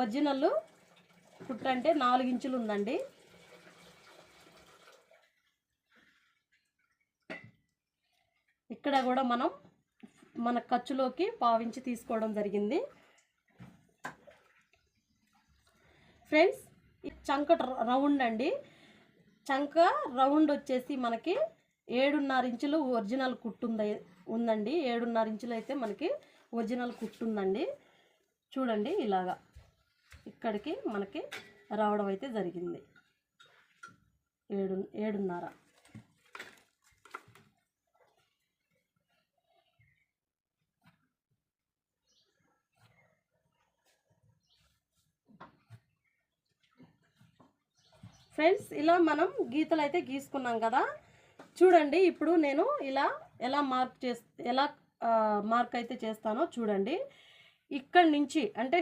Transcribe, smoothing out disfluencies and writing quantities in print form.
Original కుట్టు అంటే 4 ఇంచులు ఉందండి. ఇక్కడ కూడా మనం మన ఖర్చులోకి 1/2 ఇంచు తీసుకోవడం జరిగింది. ఫ్రెండ్స్, ఈ చంక రౌండ్ అండి. చంక రౌండ్ వచ్చేసి మనకి 7.5 ఇంచులు ఒరిజినల్ కుట్టు ఉందండి. 7.5 ఇంచులు అయితే మనకి ఒరిజినల్ కుట్టు ఉందండి. చూడండి, ఇలాగా ఇక్కడికి మనకి రావడం అయితే జరిగింది 7.5. ఫ్రెండ్స్, ఇలా మనం గీతలు అయితే గీసుకున్నాం కదా. చూడండి, ఇప్పుడు నేను ఎలా మార్క్ అయితే చేస్తానో చూడండి. ఇక్కడి నుంచి అంటే